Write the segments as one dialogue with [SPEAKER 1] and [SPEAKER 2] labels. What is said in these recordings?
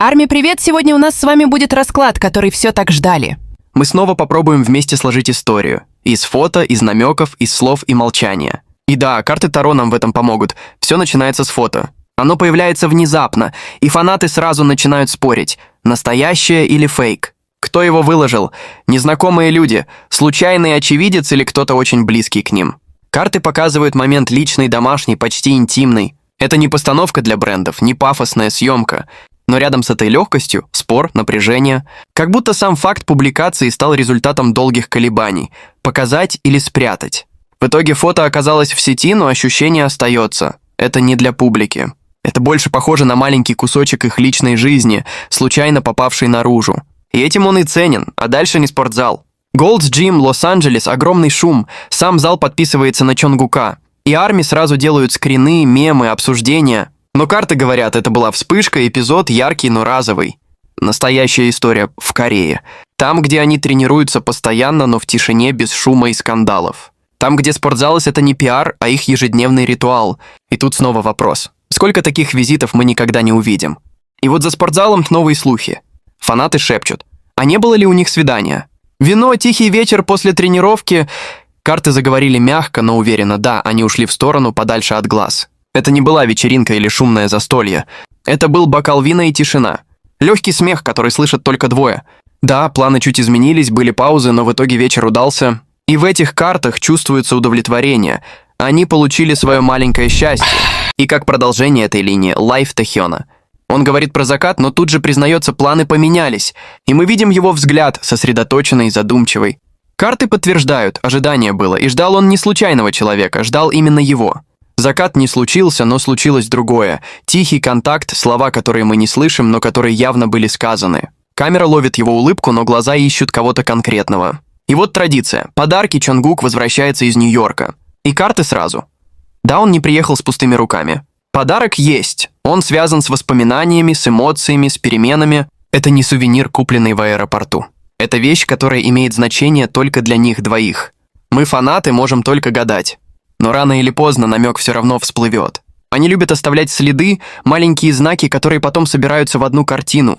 [SPEAKER 1] Арми, привет! Сегодня у нас с вами будет расклад, который все так ждали.
[SPEAKER 2] Мы снова попробуем вместе сложить историю. Из фото, из намеков, из слов и молчания. И да, карты Таро нам в этом помогут. Все начинается с фото. Оно появляется внезапно, и фанаты сразу начинают спорить, настоящее или фейк. Кто его выложил? Незнакомые люди, случайный очевидец или кто-то очень близкий к ним. Карты показывают момент личный, домашний, почти интимный. Это не постановка для брендов, не пафосная съемка. Но рядом с этой легкостью – спор, напряжение. Как будто сам факт публикации стал результатом долгих колебаний – показать или спрятать. В итоге фото оказалось в сети, но ощущение остается. Это не для публики. Это больше похоже на маленький кусочек их личной жизни, случайно попавший наружу. И этим он и ценен, а дальше не спортзал. Gold's Gym, Лос-Анджелес, огромный шум, сам зал подписывается на Чонгука. И Арми сразу делают скрины, мемы, обсуждения. Но карты говорят, это была вспышка, эпизод яркий, но разовый. Настоящая история в Корее. Там, где они тренируются постоянно, но в тишине, без шума и скандалов. Там, где спортзал – это не пиар, а их ежедневный ритуал. И тут снова вопрос. Сколько таких визитов мы никогда не увидим? И вот за спортзалом новые слухи. Фанаты шепчут. А не было ли у них свидания? Вино, тихий вечер после тренировки. Карты заговорили мягко, но уверенно. Да, они ушли в сторону, подальше от глаз. Это не была вечеринка или шумное застолье. Это был бокал вина и тишина. Легкий смех, который слышат только двое. Да, планы чуть изменились, были паузы, но в итоге вечер удался. И в этих картах чувствуется удовлетворение. Они получили свое маленькое счастье. И как продолжение этой линии, лайф Тэхёна. Он говорит про закат, но тут же признается, планы поменялись. И мы видим его взгляд, сосредоточенный, задумчивый. Карты подтверждают, ожидание было, и ждал он не случайного человека, ждал именно его. Закат не случился, но случилось другое. Тихий контакт, слова, которые мы не слышим, но которые явно были сказаны. Камера ловит его улыбку, но глаза ищут кого-то конкретного. И вот традиция. Подарки Чонгук возвращается из Нью-Йорка. И карты сразу. Да, он не приехал с пустыми руками. Подарок есть. Он связан с воспоминаниями, с эмоциями, с переменами. Это не сувенир, купленный в аэропорту. Это вещь, которая имеет значение только для них двоих. Мы, фанаты, можем только гадать. Но рано или поздно намек все равно всплывет. Они любят оставлять следы, маленькие знаки, которые потом собираются в одну картину.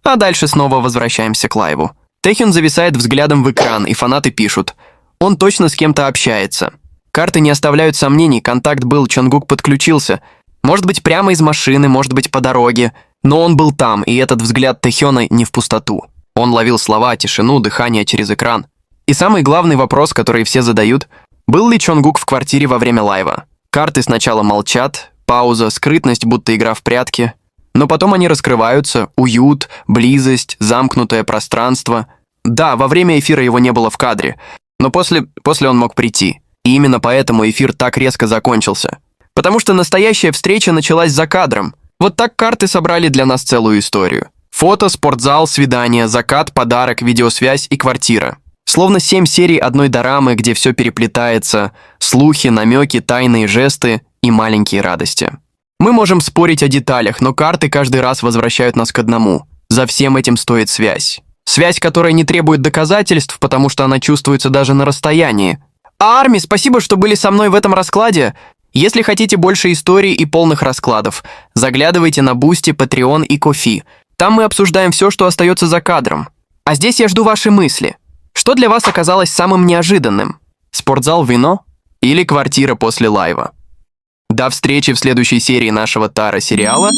[SPEAKER 2] А дальше снова возвращаемся к лайву. Тэхён зависает взглядом в экран, и фанаты пишут. Он точно с кем-то общается. Карты не оставляют сомнений, контакт был, Чонгук подключился. Может быть, прямо из машины, может быть, по дороге. Но он был там, и этот взгляд Тэхёна не в пустоту. Он ловил слова, тишину, дыхание через экран. И самый главный вопрос, который все задают – был ли Чонгук в квартире во время лайва? Карты сначала молчат, пауза, скрытность, будто игра в прятки. Но потом они раскрываются, уют, близость, замкнутое пространство. Да, во время эфира его не было в кадре, но после он мог прийти. И именно поэтому эфир так резко закончился. Потому что настоящая встреча началась за кадром. Вот так карты собрали для нас целую историю. Фото, спортзал, свидание, закат, подарок, видеосвязь и квартира. Словно 7 серий одной дорамы, где все переплетается, слухи, намеки, тайные жесты и маленькие радости. Мы можем спорить о деталях, но карты каждый раз возвращают нас к одному. За всем этим стоит связь. Связь, которая не требует доказательств, потому что она чувствуется даже на расстоянии. Арми, спасибо, что были со мной в этом раскладе. Если хотите больше историй и полных раскладов, заглядывайте на Boosty, Patreon и Ko-fi. Там мы обсуждаем все, что остается за кадром. А здесь я жду ваши мысли. Что для вас оказалось самым неожиданным? Спортзал, вино или квартира после лайва? До встречи в следующей серии нашего Таро сериала.